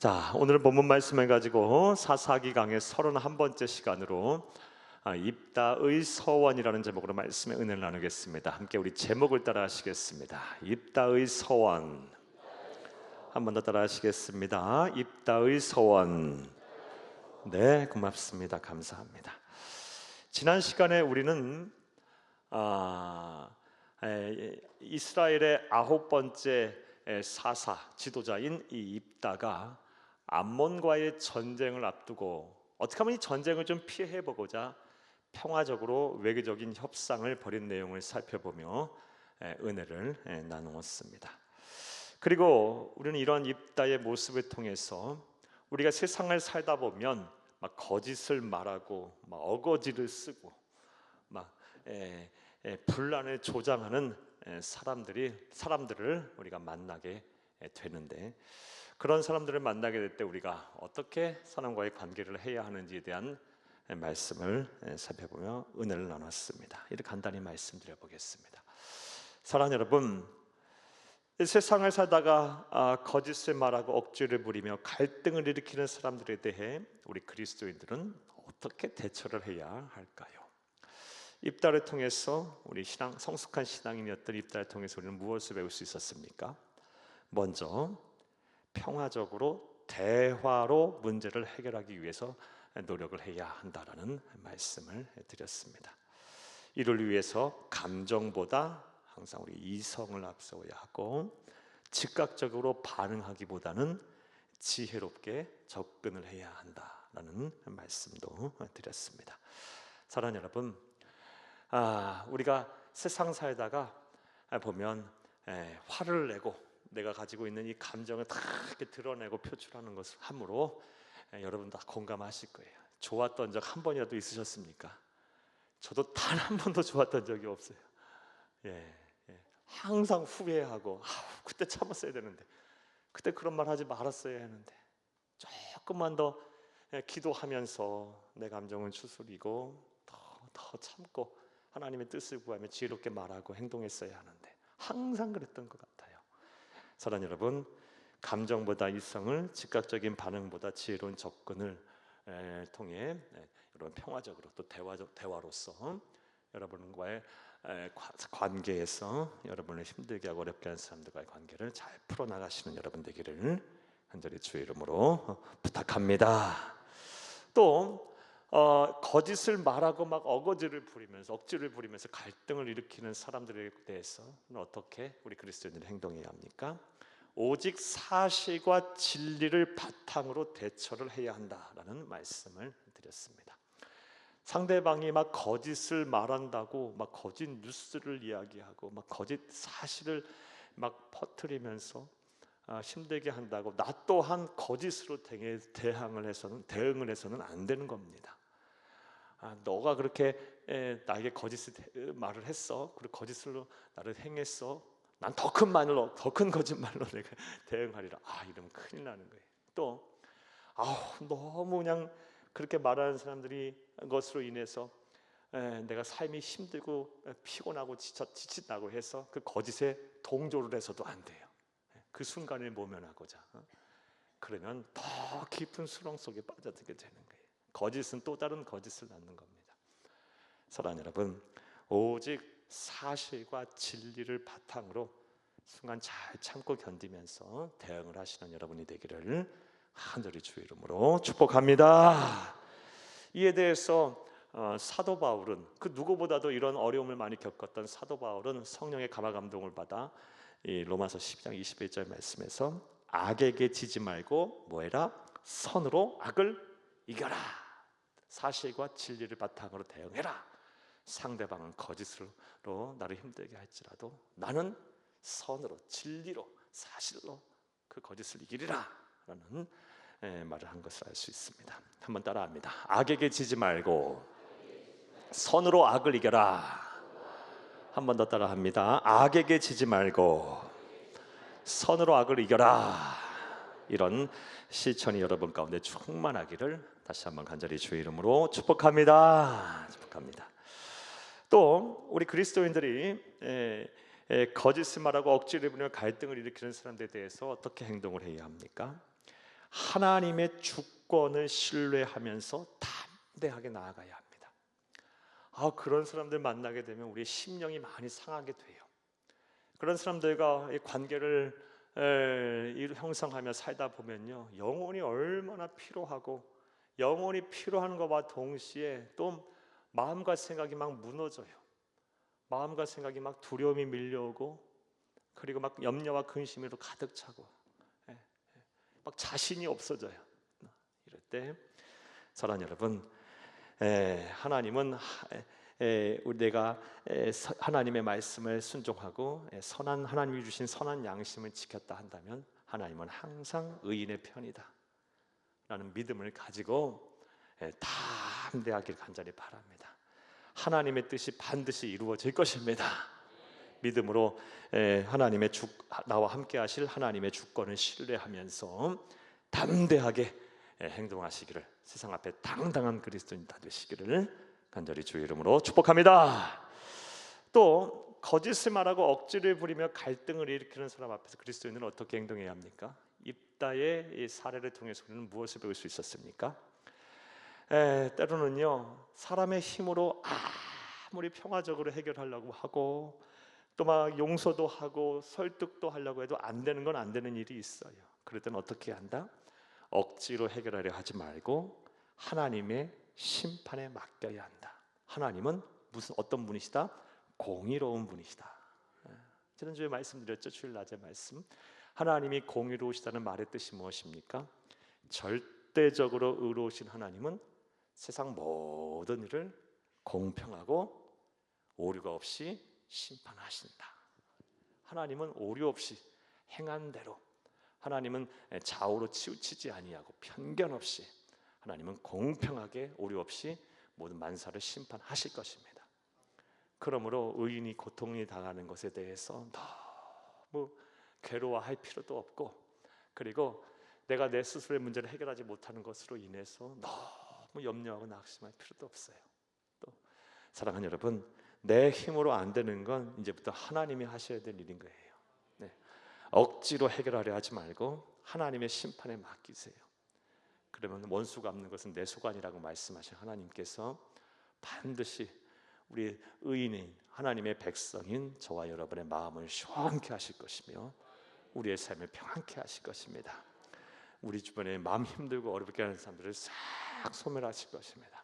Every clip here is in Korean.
자, 오늘 본문 말씀을 가지고 사사기 강의 31번째 시간으로 입다의 서원이라는 제목으로 말씀의 은혜를 나누겠습니다. 함께 우리 제목을 따라 하시겠습니다. 입다의 서원. 한 번 더 따라 하시겠습니다. 입다의 서원. 네, 고맙습니다. 감사합니다. 지난 시간에 우리는 이스라엘의 9번째 사사 지도자인 이 입다가 암몬과의 전쟁을 앞두고 어떻게 하면 이 전쟁을 좀 피해 보고자 평화적으로 외교적인 협상을 벌인 내용을 살펴보며 은혜를 나누었습니다. 그리고 우리는 이런 입다의 모습을 통해서 우리가 세상을 살다 보면 막 거짓을 말하고 막 어거지를 쓰고 막 분란을 조장하는 사람들을 우리가 만나게 되는데, 그런 사람들을 만나게 될 때 우리가 어떻게 사람과의 관계를 해야 하는지에 대한 말씀을 살펴보며 은혜를 나눴습니다. 이렇게 간단히 말씀드려 보겠습니다. 사랑하는 여러분, 세상을 살다가 거짓을 말하고 억지를 부리며 갈등을 일으키는 사람들에 대해 우리 그리스도인들은 어떻게 대처를 해야 할까요? 입다를 통해서 우리 성숙한 신앙인이었던 입다를 통해서 우리는 무엇을 배울 수 있었습니까? 먼저 평화적으로 대화로 문제를 해결하기 위해서 노력을 해야 한다라는 말씀을 드렸습니다. 이를 위해서 감정보다 항상 우리 이성을 앞세워야 하고, 즉각적으로 반응하기보다는 지혜롭게 접근을 해야 한다라는 말씀도 드렸습니다. 사랑하는 여러분, 우리가 세상 살다가 보면 화를 내고 내가 가지고 있는 이 감정을 다 이렇게 드러내고 표출하는 것을 함으로 여러분 다 공감하실 거예요. 좋았던 적 한 번이라도 있으셨습니까? 저도 단 한 번도 좋았던 적이 없어요. 항상 후회하고 그때 참았어야 되는데, 그때 그런 말 하지 말았어야 했는데, 조금만 더 기도하면서 내 감정을 추스리고 더 참고 하나님의 뜻을 구하며 지혜롭게 말하고 행동했어야 하는데 항상 그랬던 것 같아요. 사랑하는 여러분, 감정보다 이성을, 즉각적인 반응보다 지혜로운 접근을 통해 여러분 평화적으로 또 대화로서 여러분과의 관계에서 여러분을 힘들게 하고 어렵게 하는 사람들과의 관계를 잘 풀어나가시는 여러분 되기를 간절히 주의 이름으로 부탁합니다. 또 거짓을 말하고 막 어거지를 부리면서 억지를 부리면서 갈등을 일으키는 사람들에 대해서는 어떻게 우리 그리스도인들이 행동해야 합니까? 오직 사실과 진리를 바탕으로 대처를 해야 한다라는 말씀을 드렸습니다. 상대방이 막 거짓을 말한다고 막 거짓 뉴스를 이야기하고 막 거짓 사실을 막 퍼뜨리면서 힘들게 한다고 나 또한 거짓으로 대응을 해서는 안 되는 겁니다. 너가 그렇게 나에게 거짓을 말을 했어, 그리고 거짓으로 나를 행했어, 난 더 큰 거짓말로 내가 대응하리라. 이러면 큰일 나는 거예요. 또 너무 그냥 그렇게 말하는 사람들이 것으로 인해서 내가 삶이 힘들고 피곤하고 지친다고 해서 그 거짓에 동조를 해서도 안 돼요. 그 순간을 모면하고자 그러면 더 깊은 수렁 속에 빠져들게 되는 거예요. 거짓은 또 다른 거짓을 낳는 겁니다. 사랑하는 여러분, 오직 사실과 진리를 바탕으로 순간 잘 참고 견디면서 대응을 하시는 여러분이 되기를 간절히 주의 이름으로 축복합니다. 이에 대해서 사도 바울은 그 누구보다도 이런 어려움을 많이 겪었던 사도 바울은 성령의 감화 감동을 받아 이 로마서 12장 21절 말씀에서 악에게 지지 말고 뭐해라? 선으로 악을 이겨라. 사실과 진리를 바탕으로 대응해라. 상대방은 거짓으로 나를 힘들게 할지라도 나는 선으로, 진리로, 사실로 그 거짓을 이기리라 라는 말을 한 것을 알 수 있습니다. 한번 따라합니다. 악에게 지지 말고 선으로 악을 이겨라. 한 번 더 따라합니다. 악에게 지지 말고 선으로 악을 이겨라. 이런 실천이 여러분 가운데 충만하기를 다시 한번 간절히 주의 이름으로 축복합니다. 또 우리 그리스도인들이 거짓을 말하고 억지를 부리며 갈등을 일으키는 사람들에 대해서 어떻게 행동을 해야 합니까? 하나님의 주권을 신뢰하면서 담대하게 나아가야 합니다. 그런 사람들 만나게 되면 우리의 심령이 많이 상하게 돼요. 그런 사람들과 이 관계를 형성하며 살다 보면요, 영혼이 얼마나 피로하고 영혼이 피로한 것과 동시에 또 마음과 생각이 막 무너져요. 마음과 생각이 막 두려움이 밀려오고, 그리고 막 염려와 근심으로 가득 차고, 막 자신이 없어져요. 이럴 때 사랑하는 여러분, 하나님은 내가 하나님의 말씀을 순종하고 선한 하나님이 주신 선한 양심을 지켰다 한다면 하나님은 항상 의인의 편이다 라는 믿음을 가지고 담대하길 간절히 바랍니다. 하나님의 뜻이 반드시 이루어질 것입니다. 믿음으로 나와 함께 하실 하나님의 주권을 신뢰하면서 담대하게 행동하시기를, 세상 앞에 당당한 그리스도인 다 되시기를 간절히 주의 이름으로 축복합니다. 또 거짓을 말하고 억지를 부리며 갈등을 일으키는 사람 앞에서 그리스도인은 어떻게 행동해야 합니까? 입다의 이 사례를 통해서 우리는 무엇을 배울 수 있었습니까? 때로는요, 사람의 힘으로 아무리 평화적으로 해결하려고 하고 또 막 용서도 하고 설득도 하려고 해도 안 되는 건 안 되는 일이 있어요. 그럴 때는 어떻게 한다? 억지로 해결하려 하지 말고 하나님의 심판에 맡겨야 한다. 하나님은 어떤 분이시다? 공의로운 분이시다. 지난주에 말씀드렸죠. 주일 낮에 말씀. 하나님이 공의로우시다는 말의 뜻이 무엇입니까? 절대적으로 의로우신 하나님은 세상 모든 일을 공평하고 오류가 없이 심판하신다. 하나님은 오류 없이 행한 대로, 하나님은 좌우로 치우치지 아니하고 편견 없이, 하나님은 공평하게 오류 없이 모든 만사를 심판하실 것입니다. 그러므로 의인이 고통이 당하는 것에 대해서 너무 괴로워할 필요도 없고, 그리고 내가 내 스스로의 문제를 해결하지 못하는 것으로 인해서 너무 염려하고 낙심할 필요도 없어요. 또 사랑하는 여러분, 내 힘으로 안 되는 건 이제부터 하나님이 하셔야 될 일인 거예요. 억지로 해결하려 하지 말고 하나님의 심판에 맡기세요. 그러면 원수 갚는 것은 내 소관이라고 말씀하신 하나님께서 반드시 우리 의인인 하나님의 백성인 저와 여러분의 마음을 시원케 하실 것이며 우리의 삶을 평안케 하실 것입니다. 우리 주변에 마음 힘들고 어렵게 하는 사람들을 싹 소멸하실 것입니다.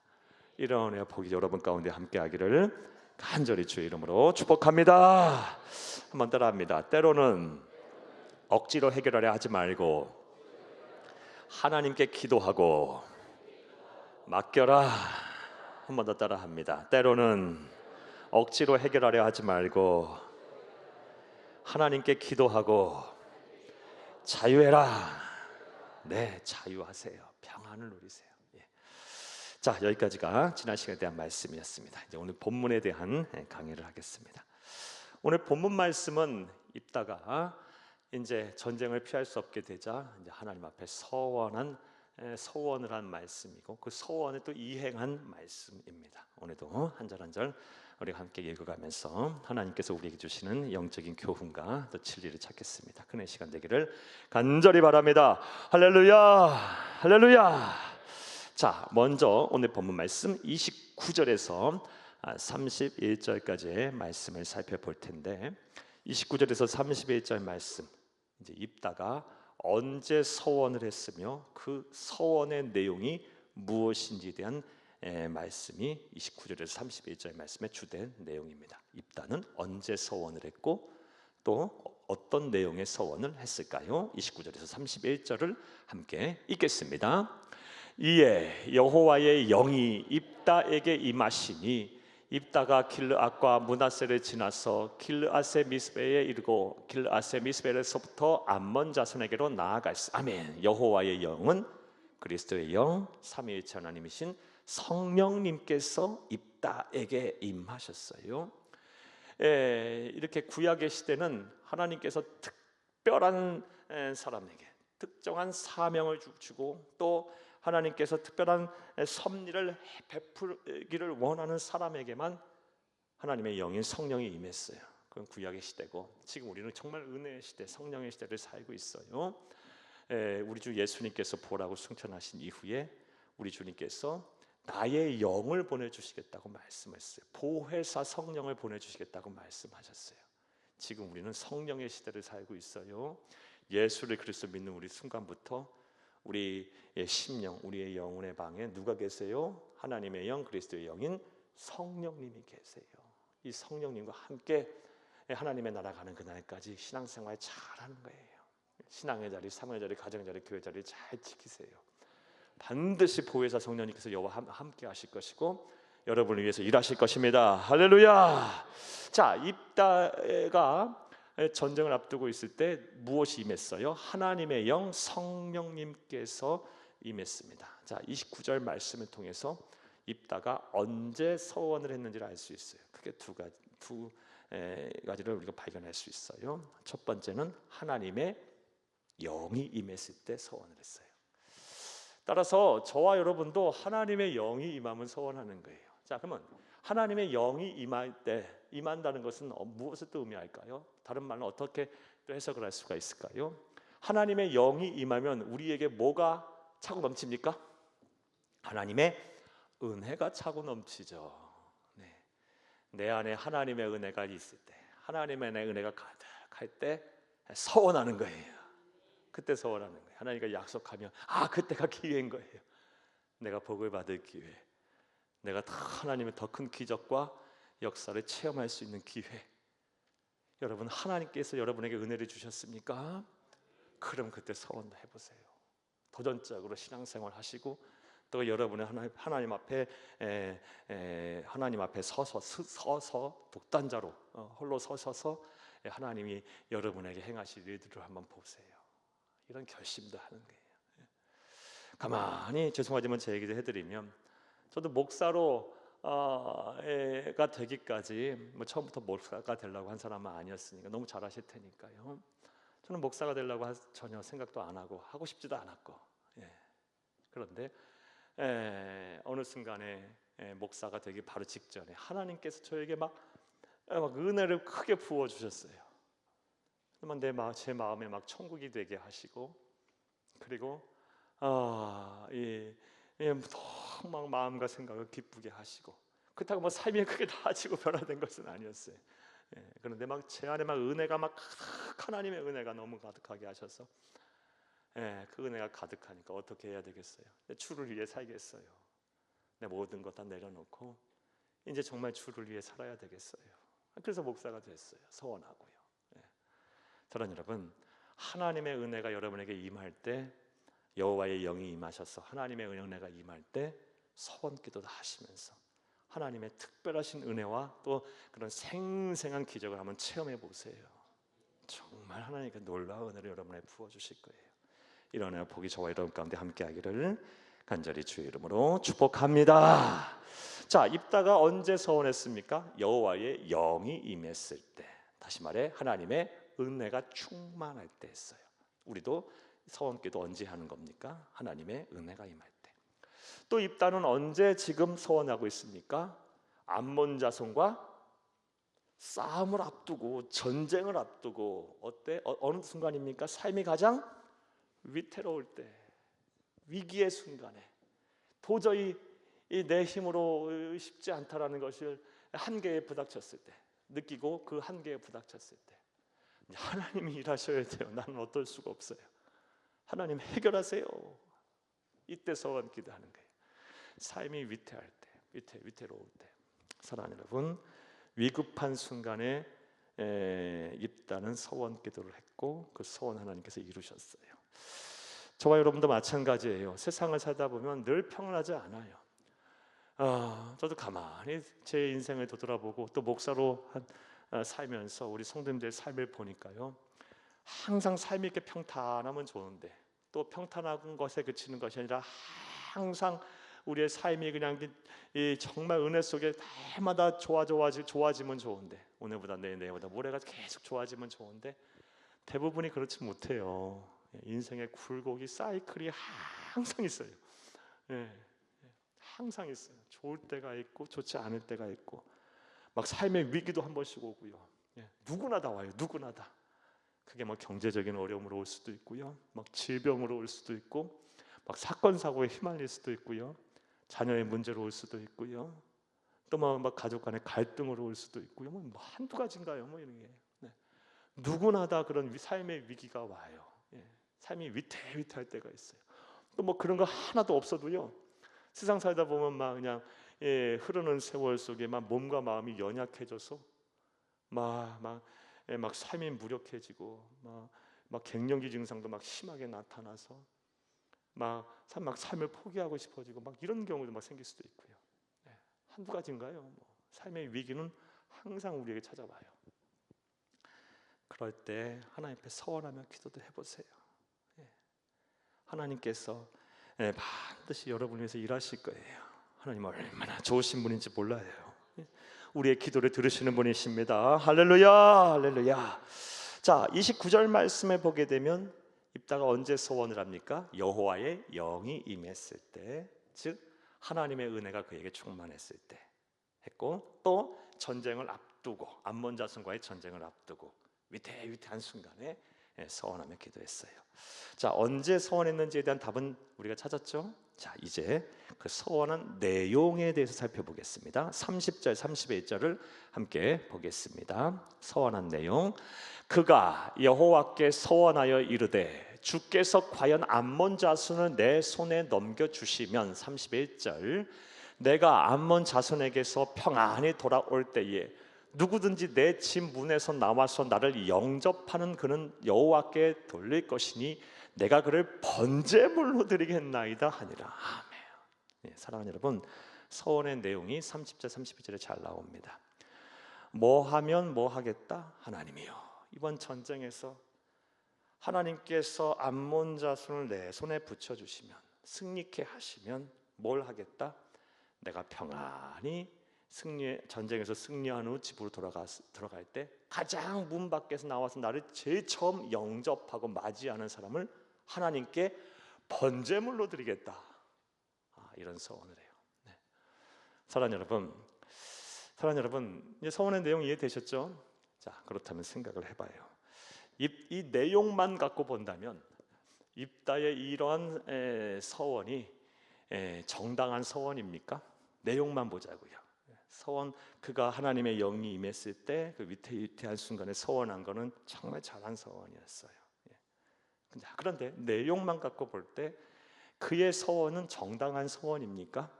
이런 은혜와 복이 여러분 가운데 함께하기를 간절히 주의 이름으로 축복합니다. 한번 따라합니다. 때로는 억지로 해결하려 하지 말고 하나님께 기도하고 맡겨라. 한 번 더 따라합니다. 때로는 억지로 해결하려 하지 말고 하나님께 기도하고 자유해라. 네, 자유하세요. 평안을 누리세요. 자, 여기까지가 지난 시간에 대한 말씀이었습니다. 이제 오늘 본문에 대한 강의를 하겠습니다. 오늘 본문 말씀은 입다가 이제 전쟁을 피할 수 없게 되자 이제 하나님 앞에 서원을 한 말씀이고, 그 서원을 또 이행한 말씀입니다. 오늘도 한 절 한 절 우리가 함께 읽어가면서 하나님께서 우리에게 주시는 영적인 교훈과 또 진리를 찾겠습니다. 큰 시간 되기를 간절히 바랍니다. 할렐루야, 할렐루야. 자, 먼저 오늘 본문 말씀 29절에서 31절까지의 말씀을 살펴볼 텐데, 29절에서 31절 말씀, 이제 입다가 언제 서원을 했으며 그 서원의 내용이 무엇인지에 대한 말씀이 29절에서 31절 말씀의 주된 내용입니다. 입다는 언제 서원을 했고 또 어떤 내용의 서원을 했을까요? 29절에서 31절을 함께 읽겠습니다. 이에 여호와의 영이 입다에게 임하시니 입다가 길르앗과 므낫세를 지나서 길르앗의 미스베에 이르고 길르앗의 미스베에서부터 암몬 자손에게로 나아갔으. 아멘. 여호와의 영은 그리스도의 영, 삼위일체 하나님이신 성령님께서 입다에게 임하셨어요. 이렇게 구약의 시대는 하나님께서 특별한 사람에게 특정한 사명을 주고 또 하나님께서 특별한 섭리를 베풀기를 원하는 사람에게만 하나님의 영인 성령이 임했어요. 그건 구약의 시대고, 지금 우리는 정말 은혜의 시대, 성령의 시대를 살고 있어요. 우리 주 예수님께서 보라고 승천하신 이후에 우리 주님께서 나의 영을 보내주시겠다고 말씀했어요. 보혜사 성령을 보내주시겠다고 말씀하셨어요. 지금 우리는 성령의 시대를 살고 있어요. 예수를 그리스도 믿는 우리 순간부터 우리의 심령, 우리의 영혼의 방에 누가 계세요? 하나님의 영, 그리스도의 영인 성령님이 계세요. 이 성령님과 함께 하나님의 나라 가는 그날까지 신앙생활 잘하는 거예요. 신앙의 자리, 사명의 자리, 가정의 자리, 교회 자리 잘 지키세요. 반드시 보혜사 성령님께서 여호와 함께 하실 것이고 여러분을 위해서 일하실 것입니다. 할렐루야. 자, 입다가 전쟁을 앞두고 있을 때 무엇이 임했어요? 하나님의 영 성령님께서 임했습니다. 자, 29절 말씀을 통해서 입다가 언제 서원을 했는지를 알 수 있어요. 크게 두 가지를 우리가 발견할 수 있어요. 첫 번째는 하나님의 영이 임했을 때 서원을 했어요. 따라서 저와 여러분도 하나님의 영이 임하면 서원하는 거예요. 자, 그러면 하나님의 영이 임한다는 것은 무엇을 또 의미할까요? 다른 말로 어떻게 또 해석을 할 수가 있을까요? 하나님의 영이 임하면 우리에게 뭐가 차고 넘칩니까? 하나님의 은혜가 차고 넘치죠. 네. 내 안에 하나님의 은혜가 있을 때, 하나님의 은혜가 가득할 때 서원하는 거예요. 그때 서원하는 거예요. 하나님과 약속하면 그때가 기회인 거예요. 내가 복을 받을 기회, 내가 하나님의 더 큰 기적과 역사를 체험할 수 있는 기회. 여러분, 하나님께서 여러분에게 은혜를 주셨습니까? 그럼 그때 서원 해보세요. 도전적으로 신앙생활 하시고 또 여러분의 하나님 앞에 서서 독단자로 홀로 서셔서 하나님이 여러분에게 행하실 일들을 한번 보세요. 이런 결심도 하는 거예요. 가만히 죄송하지만 제 얘기를 해드리면 저도 목사로 가 되기까지 처음부터 목사가 되려고 한 사람은 아니었으니까 너무 잘하실 테니까요. 저는 목사가 되려고 전혀 생각도 안 하고 싶지도 않았고, 그런데 어느 순간에 목사가 되기 바로 직전에 하나님께서 저에게 막 은혜를 크게 부어 주셨어요. 제 마음에 막 천국이 되게 하시고, 그리고 너무 마음과 생각을 기쁘게 하시고, 그렇다고 뭐 삶이 크게 나아지고 변화된 것은 아니었어요. 그런데 막 제 안에 막 은혜가 막 하나님의 은혜가 너무 가득하게 하셔서 그 은혜가 가득하니까 어떻게 해야 되겠어요? 주를 위해 살겠어요. 내 모든 것 다 내려놓고 이제 정말 주를 위해 살아야 되겠어요. 그래서 목사가 됐어요. 서원하고요. 저는 여러분, 하나님의 은혜가 여러분에게 임할 때, 여호와의 영이 임하셔서 하나님의 은혜가 임할 때 서원기도도 하시면서 하나님의 특별하신 은혜와 또 그런 생생한 기적을 한번 체험해 보세요. 정말 하나님께 놀라운 은혜를 여러분에게 부어주실 거예요. 이런 은혜 복이 저와 여러분 가운데 함께하기를 간절히 주의 이름으로 축복합니다. 자, 입다가 언제 서원했습니까? 여호와의 영이 임했을 때, 다시 말해 하나님의 은혜가 충만할 때 했어요. 우리도 서원기도 언제 하는 겁니까? 하나님의 은혜가 임할 때. 또 입다는 언제 지금 서원하고 있습니까? 암몬 자손과 싸움을 앞두고, 전쟁을 앞두고, 어느 순간입니까? 삶이 가장 위태로울 때, 위기의 순간에 도저히 내 힘으로 쉽지 않다라는 것을 한계에 부닥쳤을 때, 느끼고 그 한계에 부닥쳤을 때 하나님이 일하셔야 돼요. 나는 어떨 수가 없어요. 하나님 해결하세요. 이때 서원 기도하는 거예요. 삶이 위태할 때, 위태로울 때, 사랑하는 여러분, 위급한 순간에 입다는 서원 기도를 했고 그 서원 하나님께서 이루셨어요. 저와 여러분도 마찬가지예요. 세상을 살다 보면 늘 평안하지 않아요. 저도 가만히 제 인생을 되돌아보고 또 목사로 살면서 우리 성도님들의 삶을 보니까요, 항상 삶이 이렇게 평탄하면 좋은데, 또 평탄한 것에 그치는 것이 아니라 항상 우리의 삶이 그냥 정말 은혜 속에 해마다 좋아지면 좋은데, 오늘보다 내일보다 모레가 계속 좋아지면 좋은데 대부분이 그렇지 못해요. 인생의 굴곡이 사이클이 항상 있어요. 항상 있어요. 좋을 때가 있고 좋지 않을 때가 있고, 막 삶의 위기도 한 번씩 오고요. 누구나 다 와요. 누구나 다. 그게 뭐 경제적인 어려움으로 올 수도 있고요, 막 질병으로 올 수도 있고, 막 사건 사고에 휘말릴 수도 있고요, 자녀의 문제로 올 수도 있고요, 또 막 가족 간의 갈등으로 올 수도 있고요. 뭐 한두 가지인가요? 뭐 이런 게. 네. 누구나 다 그런 삶의 위기가 와요. 예. 삶이 위태위태할 때가 있어요. 또 뭐 그런 거 하나도 없어도요, 세상 살다 보면 막 그냥 흐르는 세월 속에 막 몸과 마음이 연약해져서 막 삶이 무력해지고 막 갱년기 증상도 막 심하게 나타나서 막 삶을 포기하고 싶어지고 막 이런 경우도 막 생길 수도 있고요. 한두 가지인가요? 뭐 삶의 위기는 항상 우리에게 찾아와요. 그럴 때 하나님 앞에 서원하며 기도도 해보세요. 하나님께서 반드시 여러분을 위해서 일하실 거예요. 하나님 얼마나 좋으신 분인지 몰라요. 우리의 기도를 들으시는 분이십니다. 할렐루야, 할렐루야. 자, 29절 말씀에 보게 되면 입다가 언제 서원을 합니까? 여호와의 영이 임했을 때, 즉 하나님의 은혜가 그에게 충만했을 때 했고, 또 전쟁을 앞두고 암몬 자손과의 전쟁을 앞두고 위태위태한 순간에 서원하며 기도했어요. 자, 언제 서원했는지에 대한 답은 우리가 찾았죠? 자, 이제 그 서원한 내용에 대해서 살펴보겠습니다. 30절, 31절을 함께 보겠습니다. 서원한 내용. 그가 여호와께 서원하여 이르되 주께서 과연 암몬 자손을 내 손에 넘겨주시면, 31절, 내가 암몬 자손에게서 평안히 돌아올 때에 누구든지 내 집 문에서 나와서 나를 영접하는 그는 여호와께 돌릴 것이니 내가 그를 번제물로 드리겠나이다 하니라. 아멘. 사랑하는 여러분, 서원의 내용이 30절 32절에 잘 나옵니다. 뭐 하면 뭐 하겠다? 하나님이요, 이번 전쟁에서 하나님께서 암몬 자손을 내 손에 붙여주시면, 승리케 하시면 뭘 하겠다? 내가 평안히 전쟁에서 승리한 후 집으로 들어갈 때 가장 문 밖에서 나와서 나를 제일 처음 영접하고 맞이하는 사람을 하나님께 번제물로 드리겠다. 이런 서원을 해요. 네. 사랑하는 여러분, 이제 서원의 내용 이해되셨죠? 자, 그렇다면 생각을 해봐요. 이 내용만 갖고 본다면 입다의 이러한 서원이 정당한 서원입니까? 내용만 보자고요. 서원, 그가 하나님의 영이 임했을 때 그 위태위태한 순간에 서원한 거는 정말 잘한 서원이었어요. 그런데 내용만 갖고 볼 때 그의 서원은 정당한 서원입니까?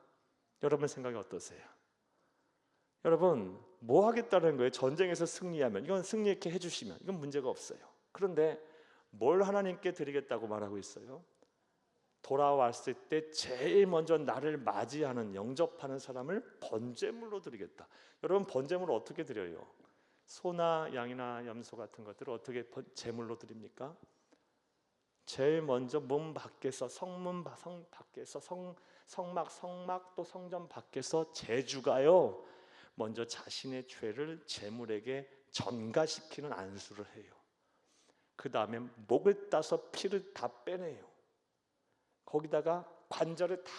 여러분 생각이 어떠세요? 여러분, 뭐 하겠다는 거예요? 전쟁에서 승리하면, 이건 승리케 해주시면 이건 문제가 없어요. 그런데 뭘 하나님께 드리겠다고 말하고 있어요? 돌아왔을 때 제일 먼저 나를 맞이하는, 영접하는 사람을 번제물로 드리겠다. 여러분, 번제물을 어떻게 드려요? 소나 양이나 염소 같은 것들을 어떻게 제물로 드립니까? 제일 먼저 문 밖에서, 성문 밖에서, 성막 또 성전 밖에서 제주가요, 먼저 자신의 죄를 제물에게 전가시키는 안수를 해요. 그 다음에 목을 따서 피를 다 빼내요. 거기다가 관절을 다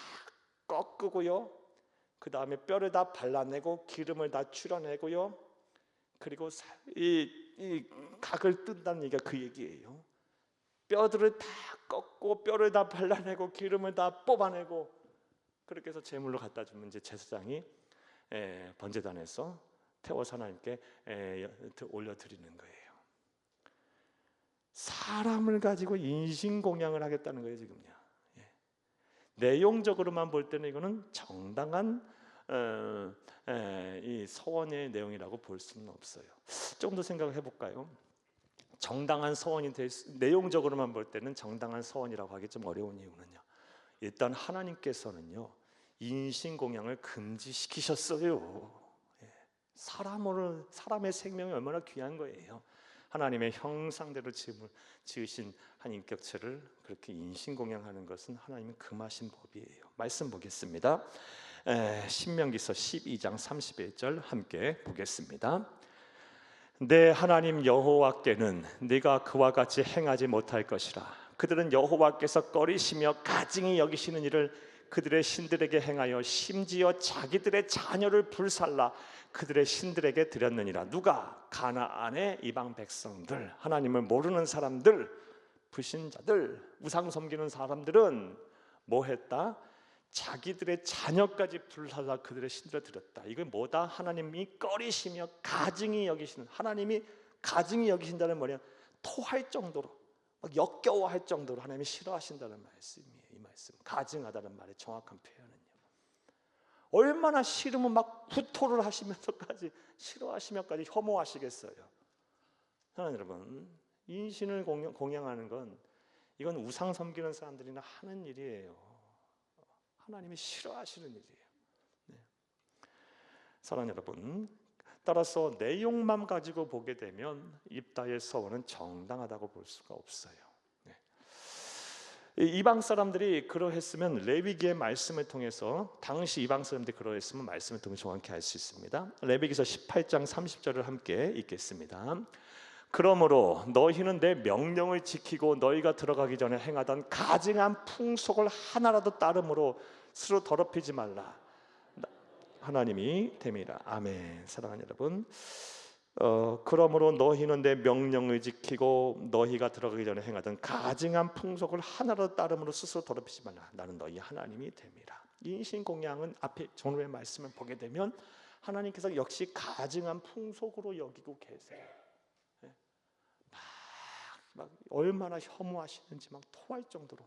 꺾고요, 그 다음에 뼈를 다 발라내고 기름을 다 출어내고요, 그리고 이 각을 뜬다는 얘기가 그 얘기예요. 뼈들을 다 꺾고 뼈를 다 발라내고 기름을 다 뽑아내고, 그렇게 해서 제물로 갖다 주면 이제 제사장이 번제단에서 태워서 하나님께 올려드리는 거예요. 사람을 가지고 인신공양을 하겠다는 거예요 지금요. 내용적으로만 볼 때는 이거는 정당한 이 서원의 내용이라고 볼 수는 없어요. 조금 더 생각을 해볼까요? 정당한 서원이 내용적으로만 볼 때는 정당한 서원이라고 하기 좀 어려운 이유는요, 일단 하나님께서는요 인신공양을 금지시키셨어요. 사람의 생명이 얼마나 귀한 거예요. 하나님의 형상대로 지으신 한 인격체를 그렇게 인신공양하는 것은 하나님이 금하신 법이에요. 말씀 보겠습니다. 신명기서 12장 31절 함께 보겠습니다. 내 하나님 여호와께는 네가 그와 같이 행하지 못할 것이라. 그들은 여호와께서 꺼리시며 가증히 여기시는 일을 그들의 신들에게 행하여 심지어 자기들의 자녀를 불살라 그들의 신들에게 드렸느니라. 누가? 가나안의 이방 백성들, 하나님을 모르는 사람들, 불신자들, 우상 섬기는 사람들은 뭐 했다? 자기들의 자녀까지 불살라 그들의 신들을 드렸다. 이건 뭐다? 하나님이 꺼리시며 가증히 여기시는, 하나님이 가증히 여기신다는 말이야. 토할 정도로, 막 역겨워할 정도로 하나님이 싫어하신다는 말씀이에요. 이 말씀, 가증하다는 말의 정확한 표현은요. 얼마나 싫으면 막 구토를 하시면서까지, 싫어하시면까지 혐오하시겠어요. 하나님 여러분, 인신을 공양하는 건 이건 우상 섬기는 사람들이나 하는 일이에요. 하나님이 싫어하시는 일이에요. 네. 사랑하는 여러분, 따라서 내용만 가지고 보게 되면 입다의 서원은 정당하다고 볼 수가 없어요. 네. 이방 사람들이 그러했으면 레위기의 말씀을 통해서, 당시 이방 사람들이 그러했으면 말씀을 통해 정확히 알 수 있습니다. 레위기서 18장 30절을 함께 읽겠습니다. 그러므로 너희는 내 명령을 지키고 너희가 들어가기 전에 행하던 가증한 풍속을 하나라도 따름으로 스스로 더럽히지 말라. 하나님이 됨이라. 아멘. 사랑하는 여러분, 그러므로 너희는 내 명령을 지키고 너희가 들어가기 전에 행하던 가증한 풍속을 하나라도 따름으로 스스로 더럽히지 말라. 나는 너희 하나님이 됨이라. 인신공양은 앞에 전후의 말씀을 보게 되면 하나님께서 역시 가증한 풍속으로 여기고 계세요. 막 얼마나 혐오하시는지 막 토할 정도로.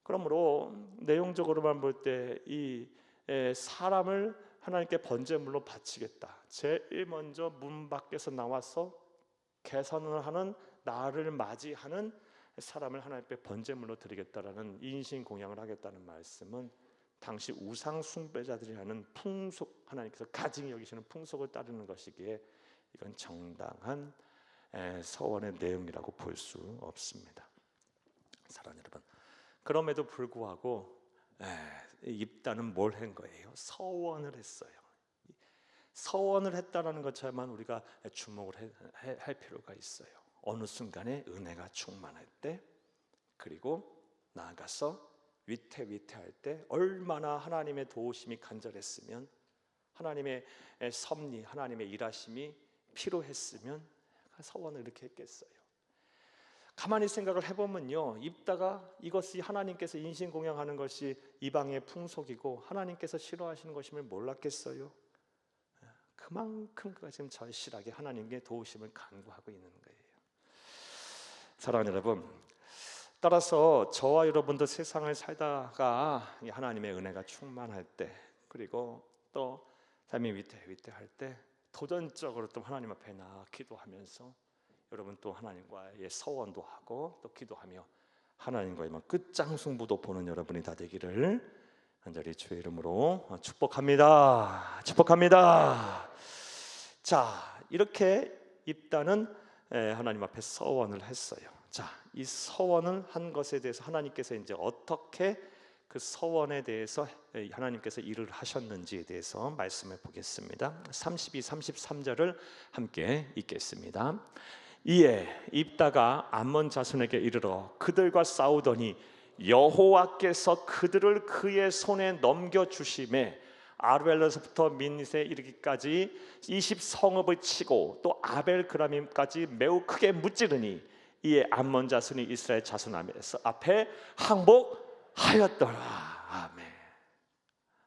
그러므로 내용적으로만 볼 때 이 사람을 하나님께 번제물로 바치겠다. 제일 먼저 문 밖에서 나와서 개선을 하는, 나를 맞이하는 사람을 하나님께 번제물로 드리겠다라는 인신 공양을 하겠다는 말씀은 당시 우상 숭배자들이 하는 풍속, 하나님께서 가증히 여기시는 풍속을 따르는 것이기에 이건 정당한 서원의 내용이라고 볼 수 없습니다. 사랑하는 여러분, 그럼에도 불구하고 입다는 뭘 한 거예요? 서원을 했어요. 서원을 했다라는 것처럼만 우리가 주목을 할 필요가 있어요. 어느 순간에 은혜가 충만할 때, 그리고 나아가서 위태할 때, 얼마나 하나님의 도우심이 간절했으면, 하나님의 섭리, 하나님의 일하심이 필요했으면 서원을 이렇게 했겠어요. 가만히 생각을 해보면요, 입다가 이것이 하나님께서 인신공양하는 것이 이방의 풍속이고 하나님께서 싫어하시는 것임을 몰랐겠어요? 그만큼 그가 지금 절실하게 하나님께 도우심을 간구하고 있는 거예요. 사랑하는 여러분, 따라서 저와 여러분도 세상을 살다가 하나님의 은혜가 충만할 때, 그리고 또 삶이 위태할 때 도전적으로 또 하나님 앞에 나아 기도하면서 여러분 또 하나님과의 서원도 하고 또 기도하며 하나님과의 끝장승부도 보는 여러분이 다 되기를 간절히 주의 이름으로 축복합니다. 축복합니다. 자, 이렇게 입다는 하나님 앞에 서원을 했어요. 자, 이 서원을 한 것에 대해서 하나님께서 이제 어떻게 그 서원에 대해서 하나님께서 일을 하셨는지에 대해서 말씀을 보겠습니다. 32, 33절을 함께 읽겠습니다. 이에 입다가 암몬 자손에게 이르러 그들과 싸우더니 여호와께서 그들을 그의 손에 넘겨주심에 아르벨로서부터 민닛에 이르기까지 20성읍을 치고 또 아벨그라밈까지 매우 크게 무찌르니 이에 암몬 자손이 이스라엘 자손 앞에 항복하였더라. 아멘.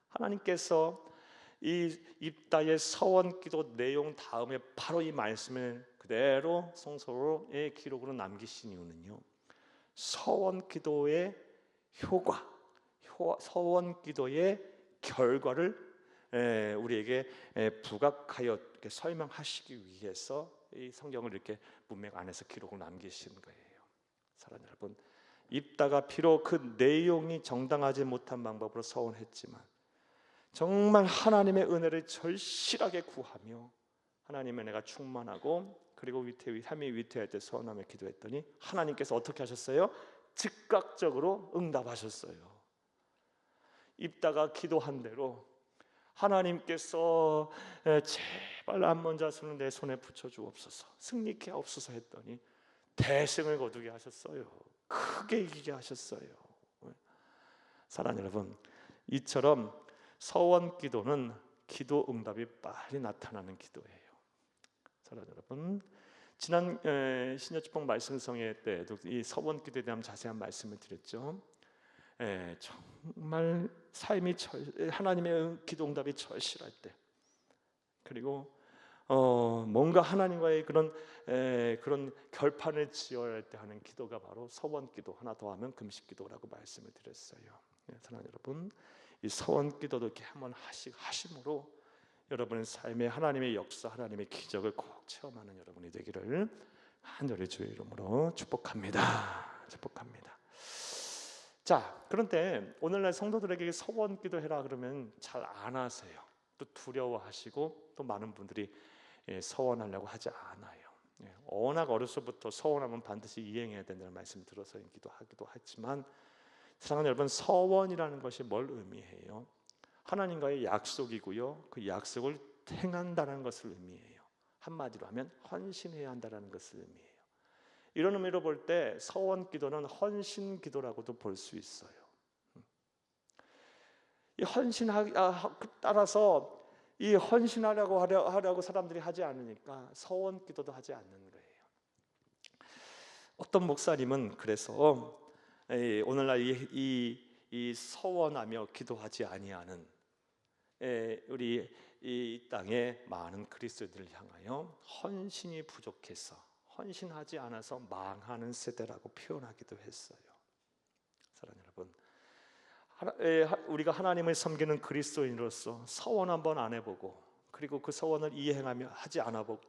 하나님께서 이 입다의 서원기도 내용 다음에 바로 이 말씀을 그대로 성서로의 기록으로 남기신 이유는요, 서원기도의 효과, 서원기도의 결과를 우리에게 부각하여 이렇게 설명하시기 위해서 이 성경을 이렇게 문맥 안에서 기록을 남기신 거예요. 사랑하는 여러분, 입다가 비록 그 내용이 정당하지 못한 방법으로 서원했지만 정말 하나님의 은혜를 절실하게 구하며 하나님의 은혜가 충만하고, 그리고 삶이 위태할 때 서원하며 기도했더니 하나님께서 어떻게 하셨어요? 즉각적으로 응답하셨어요. 입다가 기도한 대로 하나님께서 제발 암몬 자손을 내 손에 붙여주옵소서, 승리케 하옵소서 했더니 대승을 거두게 하셨어요. 크게 이기게 하셨어요. 사랑하는 여러분, 이처럼 서원 기도는 기도 응답이 빨리 나타나는 기도예요. 사랑하는 여러분, 지난 신여축복 말씀성회 때에도 이 서원 기도에 대한 자세한 말씀을 드렸죠. 정말 삶이 하나님의 기도 응답이 절실할 때, 그리고 뭔가 하나님과의 그런 결판을 지어야 할 때 하는 기도가 바로 서원 기도, 하나 더 하면 금식 기도라고 말씀을 드렸어요. 사랑하는 여러분, 이 서원 기도도 이렇게 한번 하심으로 여러분의 삶에 하나님의 역사, 하나님의 기적을 꼭 체험하는 여러분이 되기를 간절히 주의 이름으로 축복합니다. 축복합니다. 자, 그런데 오늘날 성도들에게 서원 기도해라 그러면 잘 안 하세요. 또 두려워하시고, 또 많은 분들이 서원하려고 하지 않아요. 워낙 어려서부터 서원하면 반드시 이행해야 된다는 말씀 들어서 기도하기도 하지만, 사랑하는 여러분, 서원이라는 것이 뭘 의미해요? 하나님과의 약속이고요, 그 약속을 행한다는 것을 의미해요. 한마디로 하면 헌신해야 한다는 것을 의미해요. 이런 의미로 볼 때 서원 기도는 헌신 기도라고도 볼 수 있어요. 이 따라서 이 헌신하려고 하려고 사람들이 하지 않으니까 서원 기도도 하지 않는 거예요. 어떤 목사님은 그래서 오늘날 이 서원하며 기도하지 아니하는 우리 이 땅의 많은 그리스도인들을 향하여 헌신이 부족해서, 헌신하지 않아서 망하는 세대라고 표현하기도 했어요. 사랑하는 여러분, 우리가 하나님을 섬기는 그리스도인으로서 서원 한번 안 해보고, 그리고 그 서원을 이행하며 하지 않아보고,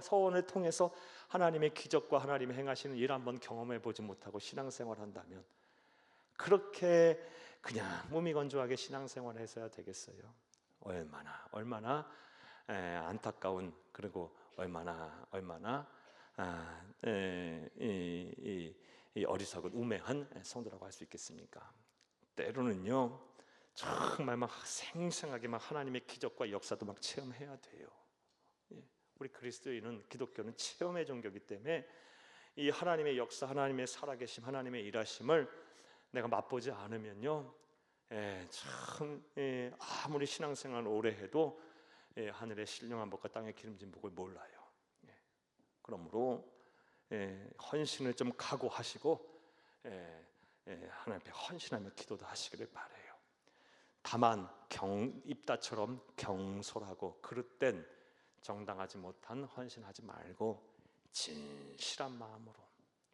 서원을 통해서 하나님의 기적과 하나님의 행하시는 일 한번 경험해보지 못하고 신앙생활한다면, 그렇게 그냥 무미건조하게 신앙생활을 해서야 되겠어요? 얼마나 안타까운, 그리고 얼마나 이 어리석은 우매한 성도라고 할 수 있겠습니까? 때로는요, 정말 막 생생하게 막 하나님의 기적과 역사도 막 체험해야 돼요. 우리 그리스도인은, 기독교는 체험의 종교이기 때문에 이 하나님의 역사, 하나님의 살아계심, 하나님의 일하심을 내가 맛보지 않으면요, 참 아무리 신앙생활 오래 해도 하늘의 신령한 복과 땅의 기름진 복을 몰라요. 그러므로 헌신을 좀 각오하시고 하나님 앞에 헌신하며 기도도 하시기를 바라요. 다만 입다처럼 경솔하고 그릇된 정당하지 못한 헌신하지 말고 진실한 마음으로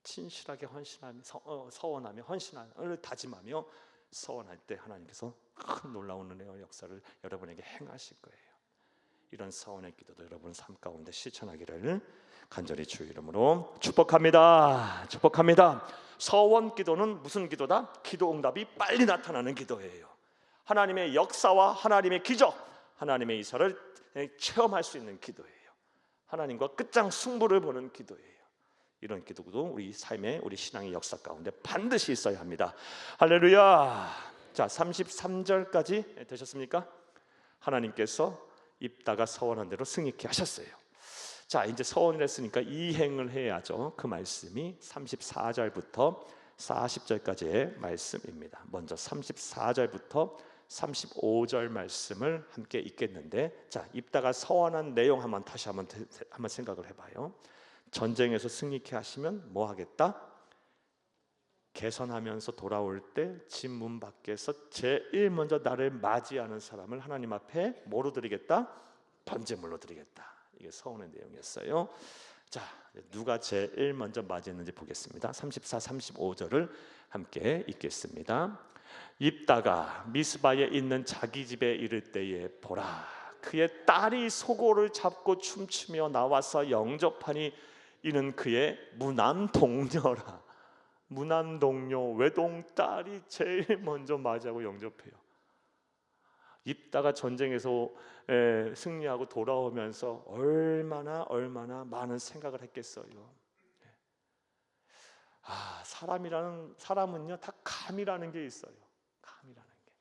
진실하게 헌신하며 서원하며 헌신을 다짐하며 서원할 때 하나님께서 큰 놀라운 은혜와 역사를 여러분에게 행하실 거예요. 이런 서원의 기도도 여러분 삶 가운데 실천하기를 간절히 주의 이름으로 축복합니다. 축복합니다. 서원 기도는 무슨 기도다? 기도 응답이 빨리 나타나는 기도예요. 하나님의 역사와 하나님의 기적, 하나님의 이사를 체험할 수 있는 기도예요. 하나님과 끝장 승부를 보는 기도예요. 이런 기도도 우리 삶의, 우리 신앙의 역사 가운데 반드시 있어야 합니다. 할렐루야. 자, 33절까지 되셨습니까? 하나님께서 입다가 서원한 대로 승리케 하셨어요. 자, 이제 서원을 했으니까 이행을 해야죠. 그 말씀이 34절부터 40절까지의 말씀입니다. 먼저 34절부터 35절 말씀을 함께 읽겠는데, 자, 입다가 서원한 내용 다시 한번 생각을 해봐요. 전쟁에서 승리케 하시면 뭐 하겠다? 개선하면서 돌아올 때 집 문 밖에서 제일 먼저 나를 맞이하는 사람을 하나님 앞에 뭐로 드리겠다? 번제물로 드리겠다. 이게 서원의 내용이었어요. 자, 누가 제일 먼저 맞이했는지 보겠습니다. 34, 35절을 함께 읽겠습니다. 입다가 미스바에 있는 자기 집에 이를 때에 보라, 그의 딸이 소고를 잡고 춤추며 나와서 영접하니 이는 그의 무난 동료라. 무난 동료, 외동 딸이 제일 먼저 맞이하고 영접해요. 입다가 전쟁에서 승리하고 돌아오면서 얼마나 많은 생각을 했겠어요. 사람은요 다 감이라는 게 있어요. 감이라는 게.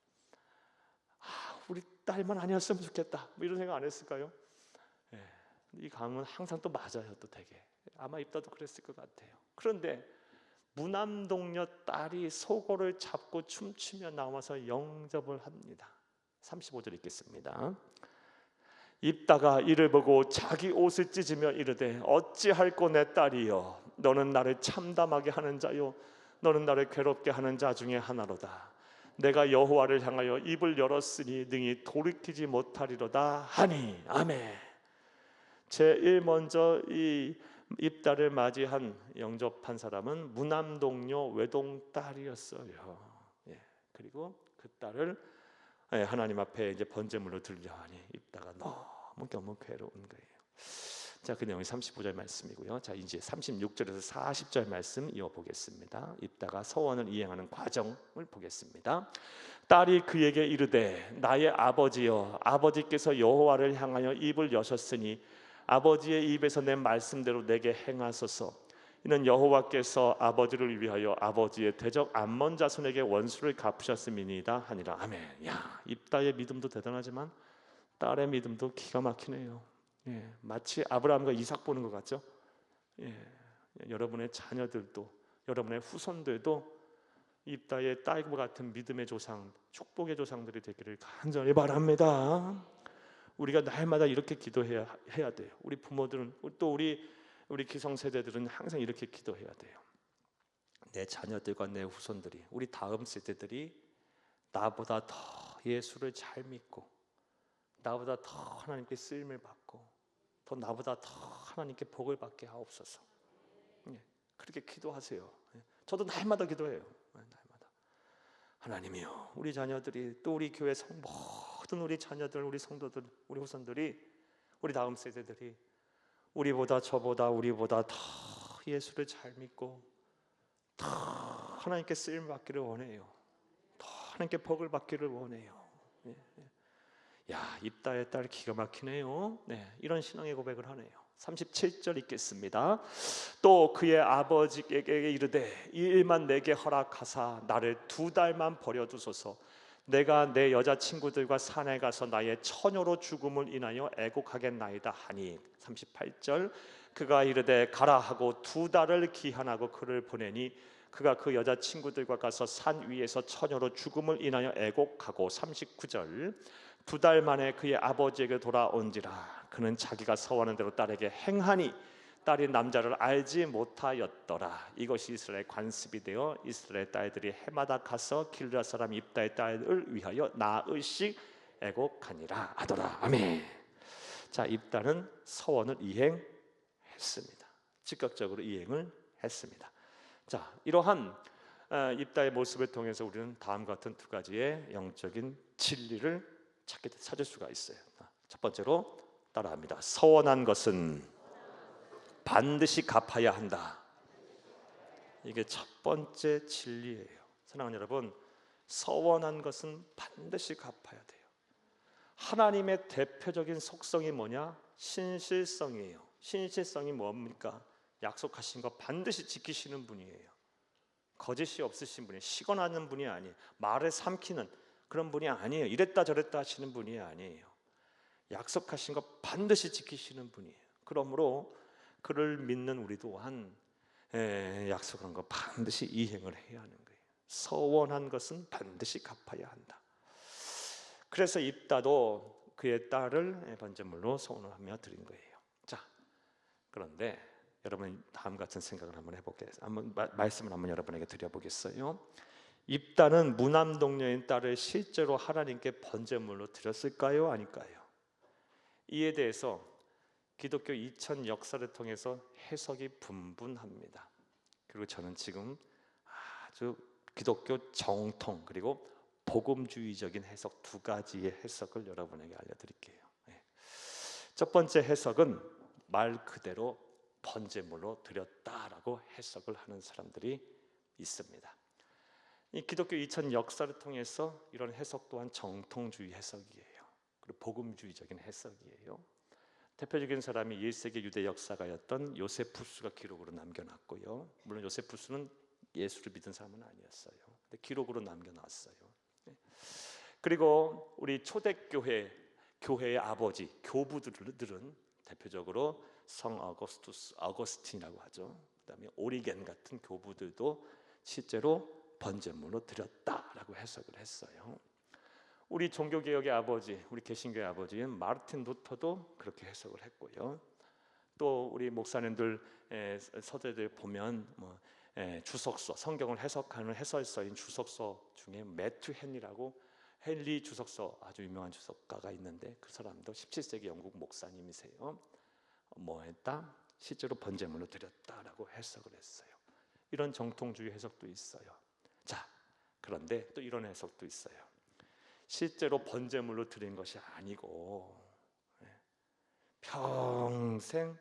우리 딸만 아니었으면 좋겠다, 뭐 이런 생각 안 했을까요? 이 감은 항상 또 맞아요. 또 되게 아마 입다도 그랬을 것 같아요. 그런데 무남동녀 딸이 소고를 잡고 춤추며 나와서 영접을 합니다. 35절 읽겠습니다. 입다가 이를 보고 자기 옷을 찢으며 이르되 어찌할꼬 내 딸이여, 너는 나를 참담하게 하는 자요 너는 나를 괴롭게 하는 자 중에 하나로다. 내가 여호와를 향하여 입을 열었으니 능히 돌이키지 못하리로다 하니. 아멘. 제일 먼저 이 입다를 맞이한 영접한 사람은 무남동녀 외동딸이었어요. 그리고 그 딸을 하나님 앞에 이제 번제물로 들려하니 입다가 너무 괴로운 거예요. 자, 그 내용이 35절 말씀이고요. 자, 이제 36절에서 40절 말씀 이어보겠습니다. 입다가 서원을 이행하는 과정을 보겠습니다. 딸이 그에게 이르되 나의 아버지여, 아버지께서 여호와를 향하여 입을 여셨으니 아버지의 입에서 낸 말씀대로 내게 행하소서. 이는 여호와께서 아버지를 위하여 아버지의 대적 암몬 자손에게 원수를 갚으셨음이니이다 하니라. 아멘. 야, 입다의 믿음도 대단하지만 딸의 믿음도 기가 막히네요. 마치 아브라함과 이삭 보는 것 같죠? 여러분의 자녀들도, 여러분의 후손들도 입다의 딸과 같은 믿음의 조상, 축복의 조상들이 되기를 간절히 바랍니다. 우리가 날마다 이렇게 기도해야 돼요. 우리 부모들은, 또 우리 기성세대들은 항상 이렇게 기도해야 돼요. 내 자녀들과 내 후손들이, 우리 다음 세대들이 나보다 더 예수를 잘 믿고, 나보다 더 하나님께 쓰임을 받고, 더 나보다 더 하나님께 복을 받게 하옵소서. 그렇게 기도하세요. 저도 날마다 기도해요. 날마다. 하나님이요, 우리 자녀들이, 또 우리 교회 모든 우리 자녀들, 우리 성도들, 우리 후손들이, 우리 다음 세대들이 우리보다 더 예수를 잘 믿고 더 하나님께 쓰임 받기를 원해요. 더 하나님께 복을 받기를 원해요. 야, 입다의 딸 기가 막히네요. 이런 신앙의 고백을 하네요. 37절 읽겠습니다. 또 그의 아버지에게 이르되 이 일만 내게 허락하사 나를 2달만 버려두소서. 내가 내 여자친구들과 산에 가서 나의 처녀로 죽음을 인하여 애곡하겠나이다 하니. 38절 그가 이르되 가라 하고 2달을 기한하고 그를 보내니 그가 그 여자친구들과 가서 산 위에서 처녀로 죽음을 인하여 애곡하고. 39절 2달 만에 그의 아버지에게 돌아온지라 그는 자기가 서원한 대로 딸에게 행하니 딸이 남자를 알지 못하였더라. 이것이 이스라엘 관습이 되어 이스라엘 딸들이 해마다 가서 길르앗 사람 입다의 딸을 위하여 나흘씩 애곡하니라 하더라. 아멘. 자, 입다는 서원을 이행했습니다. 즉각적으로 이행을 했습니다. 자, 이러한 입다의 모습을 통해서 우리는 다음과 같은 2가지의 영적인 진리를 찾을 수가 있어요. 첫 번째로 따라합니다. 서원한 것은 반드시 갚아야 한다. 이게 첫 번째 진리예요. 사랑하는 여러분, 서원한 것은 반드시 갚아야 돼요. 하나님의 대표적인 속성이 뭐냐? 신실성이에요. 신실성이 뭡니까? 약속하신 거 반드시 지키시는 분이에요. 거짓이 없으신 분이에요. 시건하는 분이 아니에요. 말을 삼키는 그런 분이 아니에요. 이랬다 저랬다 하시는 분이 아니에요. 약속하신 거 반드시 지키시는 분이에요. 그러므로 그를 믿는 우리 또한 약속한 거 반드시 이행을 해야 하는 거예요. 서원한 것은 반드시 갚아야 한다. 그래서 입다도 그의 딸을 번제물로 서원을 하며 드린 거예요. 자, 그런데 여러분 다음 같은 생각을 한번 해볼게요. 말씀을 한번 여러분에게 드려보겠어요. 입다는 무남동녀인 딸을 실제로 하나님께 번제물로 드렸을까요? 아닐까요? 이에 대해서 기독교 2000 역사를 통해서 해석이 분분합니다. 그리고 저는 지금 아주 기독교 정통 그리고 복음주의적인 해석 2가지의 해석을 여러분에게 알려드릴게요. 첫 번째 해석은 말 그대로 번제물로 드렸다라고 해석을 하는 사람들이 있습니다. 이 기독교 2000 역사를 통해서 이런 해석 또한 정통주의 해석이에요. 그리고 복음주의적인 해석이에요. 대표적인 사람이 1세기 유대 역사가였던 요세푸스가 기록으로 남겨놨고요. 물론 요세푸스는 예수를 믿은 사람은 아니었어요. 근데 기록으로 남겨놨어요. 그리고 우리 초대교회 교회의 아버지 교부들은 대표적으로 성 어거스틴이라고 하죠. 그다음에 오리겐 같은 교부들도 실제로 번제물로 드렸다라고 해석을 했어요. 우리 종교개혁의 아버지, 우리 개신교의 아버지인 마르틴 루터도 그렇게 해석을 했고요. 또 우리 목사님들 서재들 보면 주석서, 성경을 해석하는 해설서인 주석서 중에 매튜 헨리라고, 헨리 주석서 아주 유명한 주석가가 있는데 그 사람도 17세기 영국 목사님이세요. 뭐 했다? 실제로 번제물로 드렸다라고 해석을 했어요. 이런 정통주의 해석도 있어요. 자, 그런데 또 이런 해석도 있어요. 실제로 번제물로 드린 것이 아니고 평생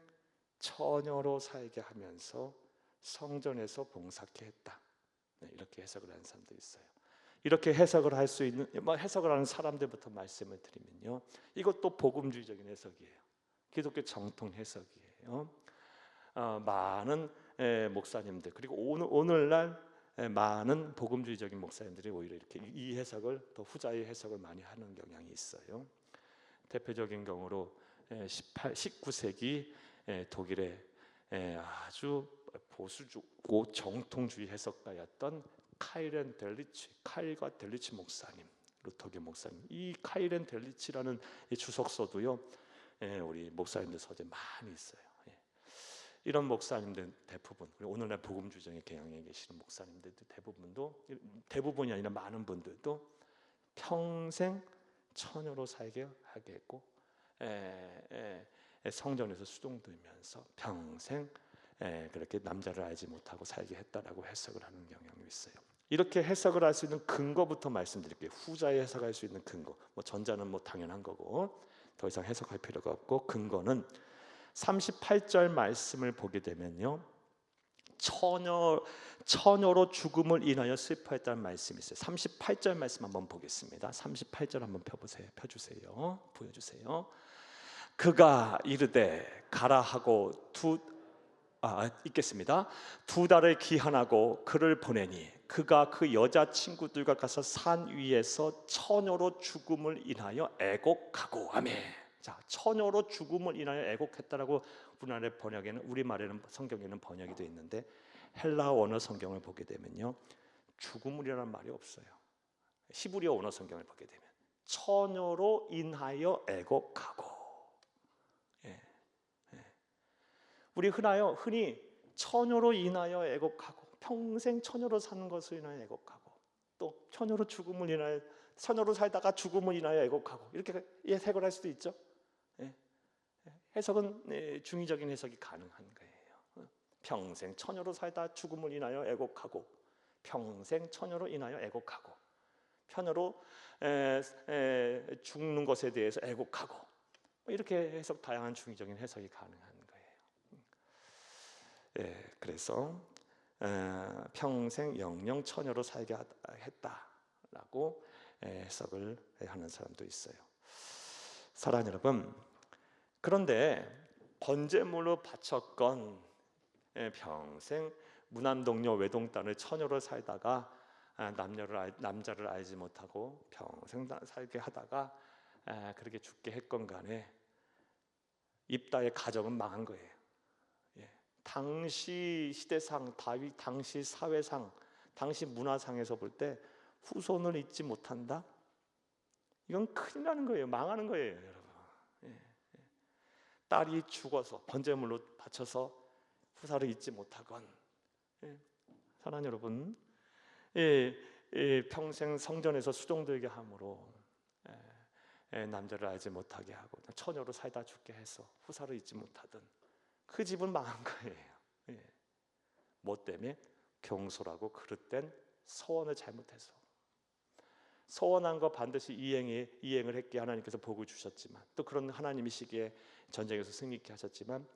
처녀로 살게 하면서 성전에서 봉사케 했다. 이렇게 해석을 하는 사람도 있어요. 이렇게 해석을 할 수 있는, 해석을 하는 사람들부터 말씀을 드리면요, 이것도 복음주의적인 해석이에요. 기독교 정통 해석이에요. 많은 목사님들, 그리고 오늘날 많은 복음주의적인 목사님들이 오히려 이렇게 이 해석을, 더 후자의 해석을 많이 하는 경향이 있어요. 대표적인 경우로 19세기 독일의 아주 보수주고 정통주의 해석가였던 카일과 델리치 목사님, 루터교 목사님, 이 카일앤 델리치라는 이 주석서도요, 우리 목사님들 서재 많이 있어요. 이런 목사님들 대부분, 오늘날 복음주의적인 경향에 계시는 목사님들도 대부분이 아니라 많은 분들도 평생 처녀로 살게 하겠고, 성전에서 수종들면서 평생 그렇게 남자를 알지 못하고 살게 했다라고 해석을 하는 경향이 있어요. 이렇게 해석을 할 수 있는 근거부터 말씀드릴게요. 후자에 해석할 수 있는 근거, 전자는 당연한 거고 더 이상 해석할 필요가 없고, 근거는 38절 말씀을 보게 되면요, 처녀로 죽음을 인하여 슬퍼했다는 말씀이 있어요. 38절 말씀 한번 보겠습니다. 38절 한번 펴주세요. 보여주세요. 그가 이르되 가라 하고 읽겠습니다. 2달을 기한하고 그를 보내니 그가 그 여자친구들과 가서 산 위에서 처녀로 죽음을 인하여 애곡하고. 아멘. 자, 처녀로 죽음을 인하여 애곡했다라고 우리말에는 성경에는 번역이 되어 있는데, 헬라어 원어 성경을 보게 되면요, 죽음이라는 말이 없어요. 히브리어 원어 성경을 보게 되면 처녀로 인하여 애곡하고. 우리 흔히 처녀로 인하여 애곡하고, 평생 처녀로 사는 것을 인하여 애곡하고, 또 처녀로 죽음을 인하여, 처녀로 살다가 죽음을 인하여 애곡하고, 이렇게 해석을 할 수도 있죠. 해석은 중의적인 해석이 가능한 거예요. 평생 처녀로 살다 죽음을 인하여 애곡하고, 평생 처녀로 인하여 애곡하고, 처녀로 죽는 것에 대해서 애곡하고, 이렇게 해석, 다양한 중의적인 해석이 가능한 거예요. 그래서 평생 영영 처녀로 살게 했다라고 해석을 하는 사람도 있어요. 사랑하는 여러분, 그런데 번제물로 바쳤건 평생 무남동녀 외동딸을 처녀로 살다가 남자를 알지 못하고 평생 살게 하다가 그렇게 죽게 했건 간에 입다의 가정은 망한 거예요. 당시 시대상, 당시 사회상, 당시 문화상에서 볼 때 후손을 잊지 못한다? 이건 큰일 나는 거예요. 망하는 거예요, 여러분. 딸이 죽어서 번제물로 바쳐서 후사를 잊지 못하건, 사랑하는 여러분, 평생 성전에서 수종들게 함으로 남자를 알지 못하게 하고 처녀로 살다 죽게 해서 후사를 잊지 못하던 그 집은 망한 거예요. 뭐 때문에? 경솔하고 그릇된 서원을 잘못해서. 서원한 거 반드시 이행을 했기에 하나님께서 복을 주셨지만, 또 그런 하나님이시기에 전쟁에서 승리케 하셨지만,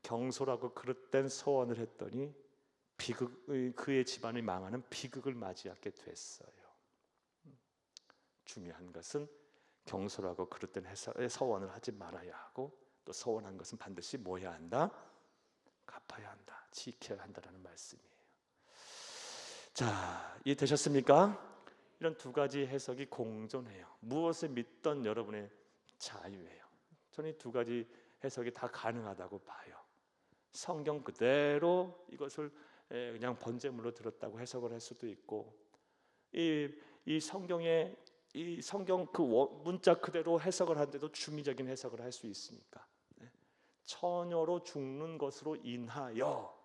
경솔하고 그릇된 서원을 했더니 그의 집안이 망하는 비극을 맞이하게 됐어요. 중요한 것은 경솔하고 그릇된 서원을 하지 말아야 하고, 또 서원한 것은 반드시 뭐 해야 한다? 갚아야 한다, 지켜야 한다라는 말씀이에요. 자, 이해되셨습니까? 이런 두 가지 해석이 공존해요. 무엇을 믿던 여러분의 자유예요. 저는 이 두 가지 해석이 다 가능하다고 봐요. 성경 그대로 이것을 그냥 번제물로 드렸다고 해석을 할 수도 있고, 이 성경의 이 성경 그 문자 그대로 해석을 하는데도 중의적인 해석을 할 수 있으니까, 처녀로 죽는 것으로 인하여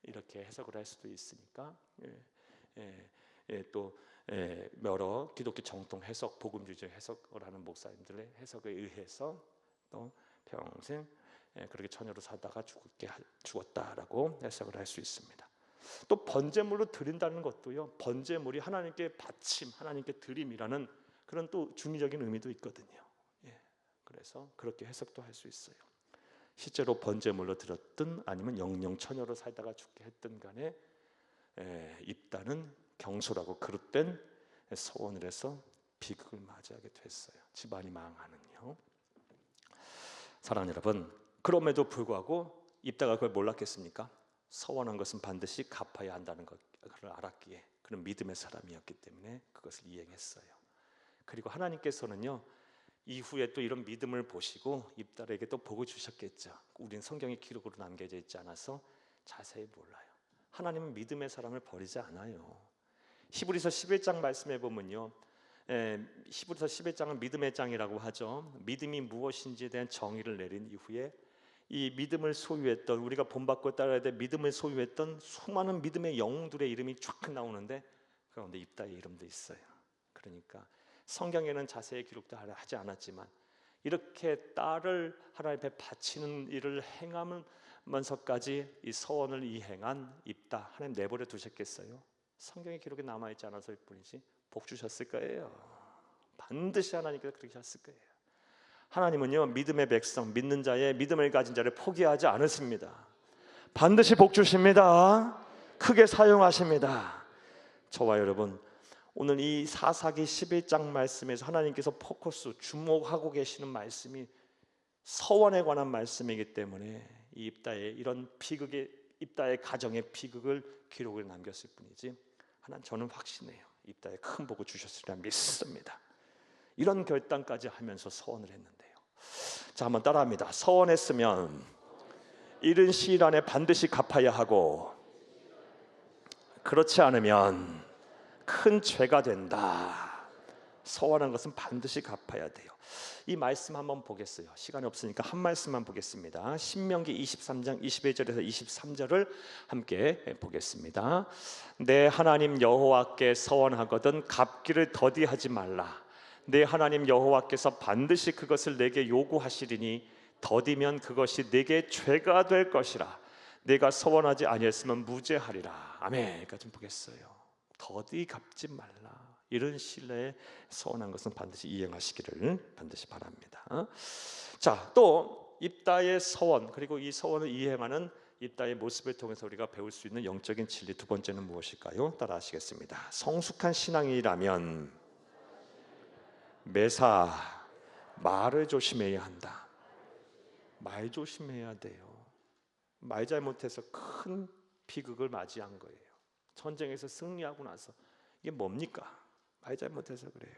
이렇게 해석을 할 수도 있으니까, 또 여러 기독교 정통 해석, 복음주의 해석을 하는 목사님들의 해석에 의해서 또 평생 그렇게 처녀로 살다가 죽었다라고 해석을 할 수 있습니다. 또 번제물로 드린다는 것도요, 번제물이 하나님께 바침, 하나님께 드림이라는 그런 또 중의적인 의미도 있거든요. 그래서 그렇게 해석도 할 수 있어요. 실제로 번제물로 드렸든 아니면 영영 처녀로 살다가 죽게 했든 간에 입다는 경솔하고 그릇된 서원을 해서 비극을 맞이하게 됐어요. 집안이 망하는요. 사랑하는 여러분, 그럼에도 불구하고 입다가 그걸 몰랐겠습니까? 서원한 것은 반드시 갚아야 한다는 것을 알았기에 그런 믿음의 사람이었기 때문에 그것을 이행했어요. 그리고 하나님께서는요, 이후에 또 이런 믿음을 보시고 입다에게 또 복을 주셨겠죠. 우린 성경의 기록으로 남겨져 있지 않아서 자세히 몰라요. 하나님은 믿음의 사람을 버리지 않아요. 히브리서 11장 말씀해 보면요, 히브리서 11장은 믿음의 장이라고 하죠. 믿음이 무엇인지에 대한 정의를 내린 이후에 이 믿음을 소유했던, 우리가 본받고 따라야 될 믿음을 소유했던 수많은 믿음의 영웅들의 이름이 쫙 나오는데 그 가운데 입다의 이름도 있어요. 그러니까 성경에는 자세히 기록도 하지 않았지만 이렇게 딸을 하나님 앞에 바치는 일을 행하면서까지 이 서원을 이행한 입다, 하나님 내버려 두셨겠어요? 성경의 기록에 남아있지 않아서일 뿐이지 복 주셨을 거예요. 반드시 하나님께서 그렇게 하셨을 거예요. 하나님은요, 믿음의 백성, 믿는 자의 믿음을 가진 자를 포기하지 않으십니다. 반드시 복 주십니다. 크게 사용하십니다. 저와 여러분, 오늘 이 사사기 11장 말씀에서 하나님께서 포커스, 주목하고 계시는 말씀이 서원에 관한 말씀이기 때문에 이 입다의 이런 비극의, 입다의 가정의 비극을 기록을 남겼을 뿐이지, 저는 확신해요. 입다에 큰 복을 주셨으리라 믿습니다. 이런 결단까지 하면서 서원을 했는데요. 자, 한번 따라합니다. 서원했으면 이른 시일 안에 반드시 갚아야 하고, 그렇지 않으면 큰 죄가 된다. 서원한 것은 반드시 갚아야 돼요. 이 말씀 한번 보겠어요. 시간이 없으니까 한 말씀만 보겠습니다. 신명기 23장 21절에서 23절을 함께 보겠습니다. 내 하나님 여호와께 서원하거든 갚기를 더디하지 말라. 내 하나님 여호와께서 반드시 그것을 내게 요구하시리니 더디면 그것이 내게 죄가 될 것이라. 내가 서원하지 아니했으면 무죄하리라. 아멘. 여기까지 보겠어요. 더디 갚지 말라. 이런 신뢰에 서원한 것은 반드시 이행하시기를 반드시 바랍니다. 자, 또 입다의 서원, 그리고 이 서원을 이행하는 입다의 모습을 통해서 우리가 배울 수 있는 영적인 진리 두 번째는 무엇일까요? 따라 하시겠습니다. 성숙한 신앙이라면 매사 말을 조심해야 한다. 말 조심해야 돼요. 말 잘못해서 큰 비극을 맞이한 거예요. 전쟁에서 승리하고 나서 이게 뭡니까? 말 잘못해서 그래요.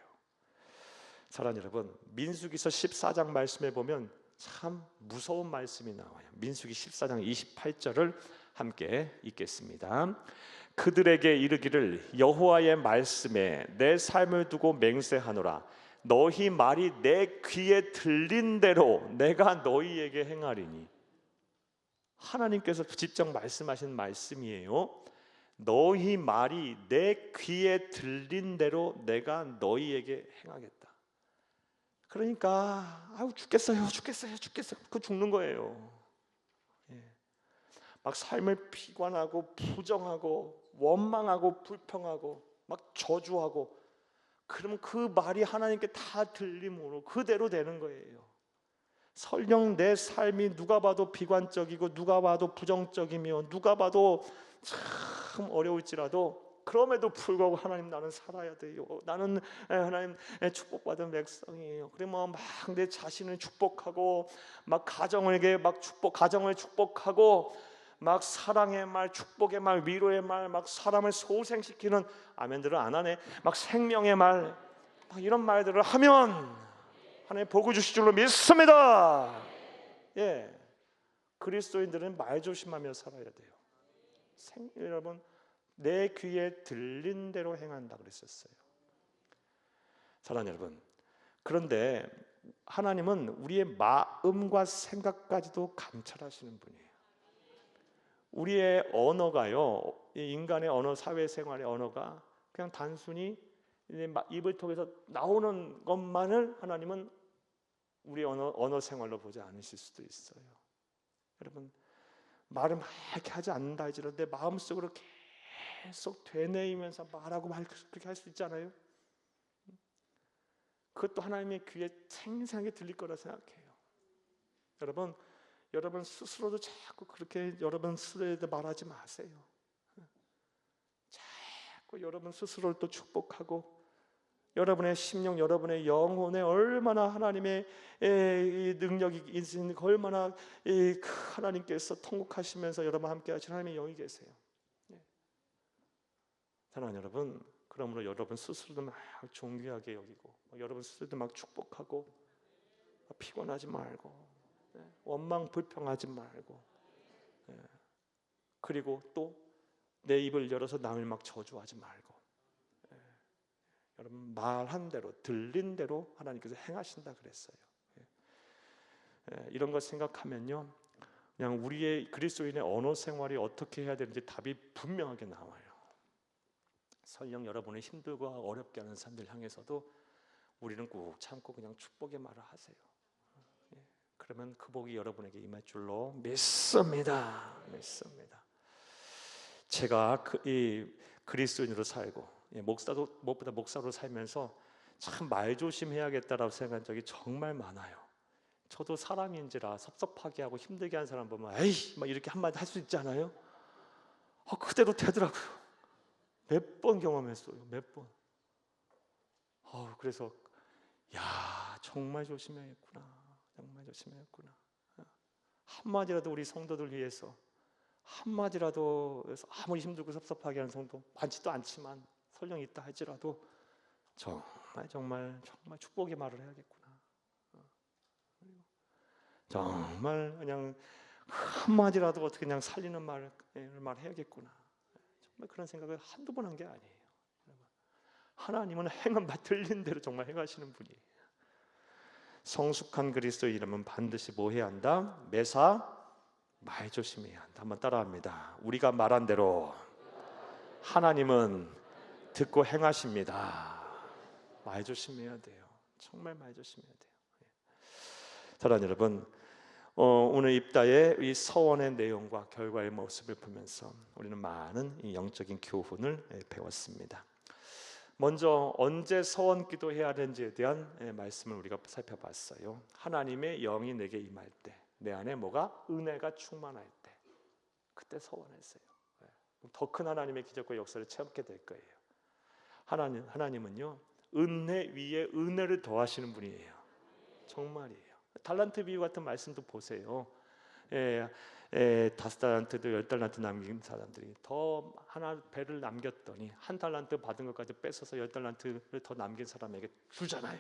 사랑하는 여러분, 민수기서 14장 말씀에 보면 참 무서운 말씀이 나와요. 민수기 14장 28절을 함께 읽겠습니다. 그들에게 이르기를 여호와의 말씀에 내 삶을 두고 맹세하노라. 너희 말이 내 귀에 들린 대로 내가 너희에게 행하리니. 하나님께서 직접 말씀하신 말씀이에요. 너희 말이 내 귀에 들린 대로 내가 너희에게 행하겠다. 그러니까 아유 죽겠어요. 그 죽는 거예요. 막 삶을 비관하고 부정하고 원망하고 불평하고 막 저주하고, 그러면 그 말이 하나님께 다 들림으로 그대로 되는 거예요. 설령 내 삶이 누가 봐도 비관적이고 누가 봐도 부정적이며 누가 봐도 참 어려울지라도, 그럼에도 불구하고 하나님 나는 살아야 돼요. 나는 하나님 축복받은 백성이에요. 그러면 막 내 자신을 축복하고 막 가정을 축복하고 막 사랑의 말, 축복의 말, 위로의 말, 막 사람을 소생시키는 아멘들을 안 하네. 막 생명의 말, 막 이런 말들을 하면 하나님 복을 주실 줄로 믿습니다. 예, 그리스도인들은 말 조심하며 살아야 돼요. 여러분, 내 귀에 들린 대로 행한다 그랬었어요. 사랑하는 여러분, 그런데 하나님은 우리의 마음과 생각까지도 감찰하시는 분이에요. 우리의 언어가요, 인간의 언어, 사회생활의 언어가 그냥 단순히 입을 통해서 나오는 것만을 하나님은 우리 언어 생활로 보지 않으실 수도 있어요. 여러분, 말을 막 이렇게 하지 않는다 할지라도 내 마음속으로 계속 되뇌이면서 말하고 그렇게 할 수 있잖아요. 그것도 하나님의 귀에 생생하게 들릴 거라 생각해요. 여러분 스스로도 자꾸 그렇게 여러분 스스로에 대해 말하지 마세요. 자꾸 여러분 스스로를 또 축복하고, 여러분의 심령, 여러분의 영혼에 얼마나 하나님의 능력이 있으신, 얼마나 하나님께서 통곡하시면서 여러분 함께 하신 하나님의 영이 계세요. 사랑하는 여러분, 그러므로 여러분 스스로도 막 존귀하게 여기고, 여러분 스스로도 막 축복하고, 피곤하지 말고, 원망 불평하지 말고, 그리고 또 내 입을 열어서 남을 막 저주하지 말고, 여러분 말한 대로 들린 대로 하나님께서 행하신다 그랬어요. 이런 것 생각하면요, 그냥 우리의 그리스도인의 언어 생활이 어떻게 해야 되는지 답이 분명하게 나와요. 설령 여러분이 힘들고 어렵게 하는 사람들 향해서도 우리는 꾹 참고 그냥 축복의 말을 하세요. 그러면 그 복이 여러분에게 임할 줄로 믿습니다. 제가 이 그리스도인으로 살고, 목사도 무엇보다 목사로 살면서 참 말조심해야겠다라고 생각한 적이 정말 많아요. 저도 사람인지라 섭섭하게 하고 힘들게 하는 사람 보면 에이 막 이렇게 한마디 할 수 있잖아요. 그대로 되더라고요. 몇 번 경험했어요. 몇 번. 그래서 정말 조심해야겠구나. 정말 조심해야겠구나. 한마디라도 우리 성도들 위해서, 한마디라도 아무리 힘들고 섭섭하게 하는 성도 많지도 않지만 설령 있다 할지라도 정말 축복의 말을 해야겠구나. 정말 그냥 한마디라도 어떻게 그냥 살리는 말을 해야겠구나. 정말 그런 생각을 한두 번 한 게 아니에요. 하나님은 행한 바 들린 대로 정말 행하시는 분이에요. 성숙한 그리스도인이라면 반드시 뭐 해야 한다? 매사 말 조심해야 한다. 한번 따라합니다. 우리가 말한 대로 하나님은 듣고 행하십니다. 말 조심해야 돼요. 정말 말 조심해야 돼요. 사랑하는 여러분, 오늘 입다의 이 서원의 내용과 결과의 모습을 보면서 우리는 많은 이 영적인 교훈을 배웠습니다. 먼저 언제 서원 기도해야 하는지에 대한 말씀을 우리가 살펴봤어요. 하나님의 영이 내게 임할 때, 내 안에 뭐가? 은혜가 충만할 때, 그때 서원했어요. 더 큰 하나님의 기적과 역사를 체험하게 될 거예요. 하나님은요, 은혜 위에 은혜를 더하시는 분이에요. 정말이에요. 달란트 비유 같은 말씀도 보세요. 5달란트도 10달란트 남긴 사람들이 더 하나 배를 남겼더니 1달란트 받은 것까지 뺏어서 10달란트를 더 남긴 사람에게 주잖아요.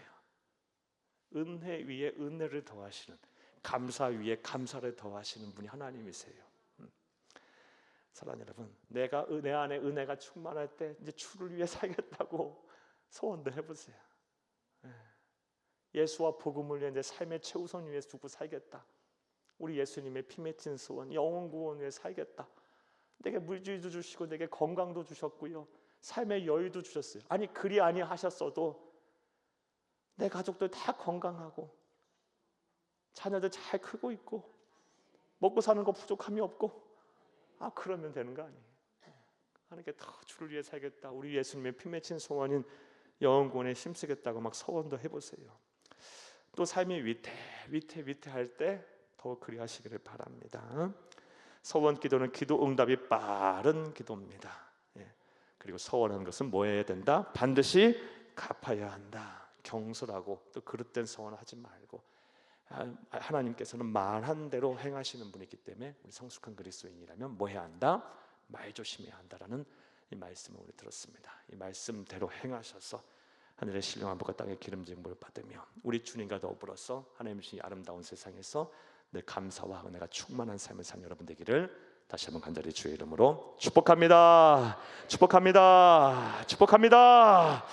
은혜 위에 은혜를 더하시는, 감사 위에 감사를 더하시는 분이 하나님이세요. 사랑하는 여러분, 내가 내 안에 은혜가 충만할 때 이제 주를 위해 살겠다고 소원도 해보세요. 예수와 복음을 위해 내 삶의 최우선 위에 두고 살겠다. 우리 예수님의 피 맺힌 소원, 영혼 구원 위해 살겠다. 내게 물질도 주시고 내게 건강도 주셨고요, 삶의 여유도 주셨어요. 아니 그리 아니하셨어도 내 가족들 다 건강하고 자녀들 잘 크고 있고 먹고 사는 거 부족함이 없고, 그러면 되는 거 아니에요. 하나님께 더 주를 위해 살겠다. 우리 예수님의 피 맺힌 소원인 영혼 구원에 힘쓰겠다고 막 서원도 해보세요. 또 삶이 위태할 때 더 그리하시기를 바랍니다. 서원 기도는 기도 응답이 빠른 기도입니다. 그리고 서원하는 것은 뭐 해야 된다? 반드시 갚아야 한다. 경솔하고 또 그릇된 서원하지 말고, 하나님께서는 말한 대로 행하시는 분이기 때문에 우리 성숙한 그리스도인이라면 뭐 해야 한다? 말 조심해야 한다라는 이 말씀을 우리 들었습니다. 이 말씀대로 행하셔서 하늘의 신령한 복과 땅의 기름진 물 받으며 우리 주님과 더불어서 하나님의 아름다운 세상에서 늘 감사와 은혜가 충만한 삶을 산 여러분 되기를 다시 한번 간절히 주의 이름으로 축복합니다. 축복합니다. 축복합니다.